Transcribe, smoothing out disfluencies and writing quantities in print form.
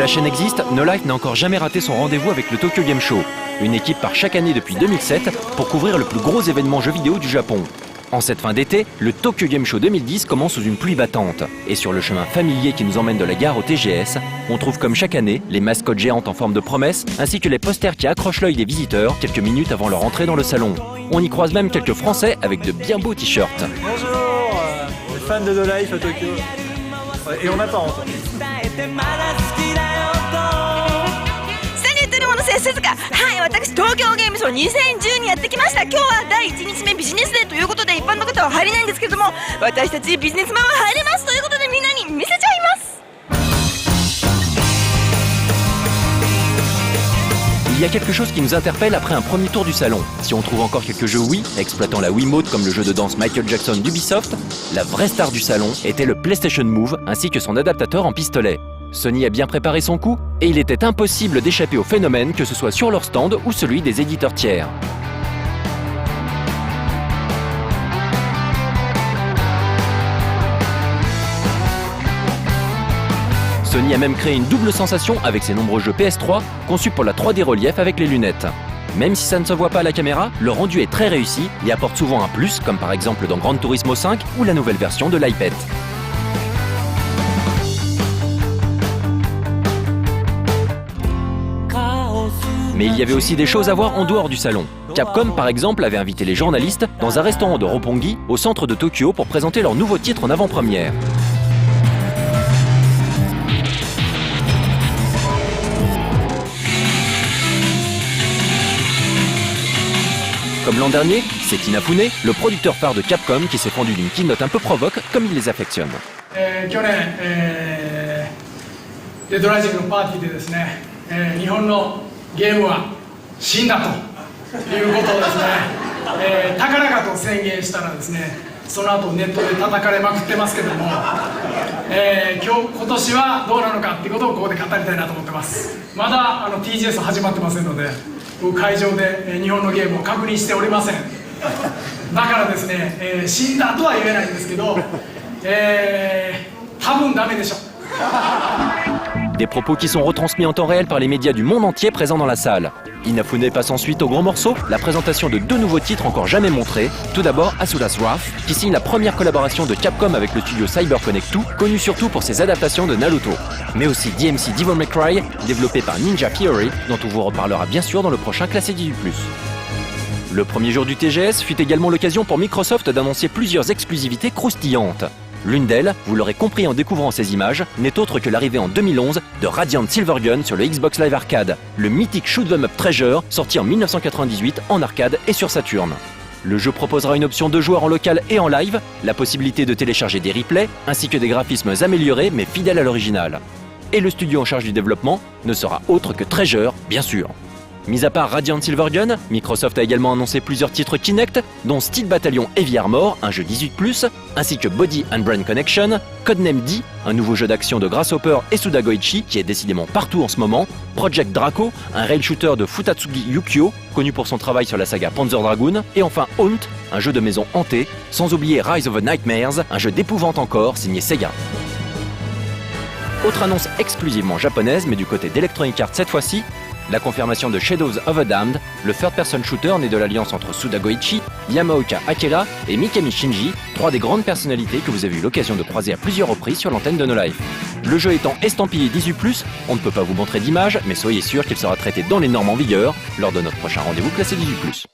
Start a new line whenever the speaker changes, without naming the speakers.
la chaîne existe, No Life n'a encore jamais raté son rendez-vous avec le Tokyo Game Show, une équipe part chaque année depuis 2007 pour couvrir le plus gros événement jeux vidéo du Japon. En cette fin d'été, le Tokyo Game Show 2010 commence sous une pluie battante. Et sur le chemin familier qui nous emmène de la gare au TGS, on trouve comme chaque année les mascottes géantes en forme de promesses, ainsi que les posters qui accrochent l'œil des visiteurs quelques minutes avant leur entrée dans le salon. On y croise même quelques Français avec de bien beaux t-shirts.
Bonjour, fan de No Life à Tokyo. Et on attend.
鈴鹿、はい、私東京ゲームショウ2010にやってきました。今日は第1日目ビジネスデーということで一般の方は入れないんですけれども、私たちビジネスマンは入れますということでみんなに見せちゃいます。
Il y a quelque chose qui nous interpelle après un premier tour du salon. Si on trouve encore quelques jeux Wii, exploitant la Wiimote comme le jeu de danse Michael Jackson d'Ubisoft, la vraie star du salon était le PlayStation Move ainsi que son adaptateur en pistolet. Sony a bien préparé son coup et il était impossible d'échapper au phénomène, que ce soit sur leur stand ou celui des éditeurs tiers. Sony a même créé une double sensation avec ses nombreux jeux PS3 conçus pour la 3D relief avec les lunettes. Même si ça ne se voit pas à la caméra, le rendu est très réussi et apporte souvent un plus, comme par exemple dans Gran Turismo 5 ou la nouvelle version de l'iPad. Mais il y avait aussi des choses à voir en dehors du salon. Capcom, par exemple, avait invité les journalistes dans un restaurant de Roppongi, au centre de Tokyo, pour présenter leur nouveau titre en avant-première. Comme l'an dernier, c'est Inafune, le producteur phare de Capcom, qui s'est fendu d'une keynote un peu provoque, comme il les affectionne.
ゲームは死んだということをですね、高々と宣言したらですね、その後ネットで叩かれまくってますけども、今年はどうなのかっていうことをここで語りたいなと思ってます。まだTGS 始まってませんので、僕会場で日本のゲームを確認しておりません。だからですね、死んだとは言えないんですけど、多分ダメでしょう。
Des propos qui sont retransmis en temps réel par les médias du monde entier présents dans la salle. Inafune passe ensuite au grand morceau, la présentation de deux nouveaux titres encore jamais montrés. Tout d'abord Asura's Wrath, qui signe la première collaboration de Capcom avec le studio CyberConnect 2, connu surtout pour ses adaptations de Naruto. Mais aussi DMC Devil May Cry, développé par Ninja Theory, dont on vous reparlera bien sûr dans le prochain Classé 18+. Le premier jour du TGS fut également l'occasion pour Microsoft d'annoncer plusieurs exclusivités croustillantes. L'une d'elles, vous l'aurez compris en découvrant ces images, n'est autre que l'arrivée en 2011 de Radiant Silvergun sur le Xbox Live Arcade, le mythique shoot 'em up Treasure sorti en 1998 en arcade et sur Saturn. Le jeu proposera une option de joueur en local et en live, la possibilité de télécharger des replays, ainsi que des graphismes améliorés mais fidèles à l'original. Et le studio en charge du développement ne sera autre que Treasure, bien sûr. Mis à part Radiant Silvergun, Microsoft a également annoncé plusieurs titres Kinect, dont Steel Battalion Heavy Armor, un jeu 18+, ainsi que Body and Brain Connection, Codename D, un nouveau jeu d'action de Grasshopper et Sudagoichi qui est décidément partout en ce moment, Project Draco, un rail shooter de Futatsugi Yukio, connu pour son travail sur la saga Panzer Dragoon, et enfin Haunt, un jeu de maison hanté, sans oublier Rise of the Nightmares, un jeu d'épouvante encore signé Sega. Autre annonce exclusivement japonaise, mais du côté d'Electronic Arts cette fois-ci, la confirmation de Shadows of the Damned, le third-person shooter né de l'alliance entre Sudagoichi, Yamaoka Akira et Mikami Shinji, trois des grandes personnalités que vous avez eu l'occasion de croiser à plusieurs reprises sur l'antenne de No Life. Le jeu étant estampillé 18+, on ne peut pas vous montrer d'image, mais soyez sûr qu'il sera traité dans les normes en vigueur lors de notre prochain rendez-vous Classé 18+.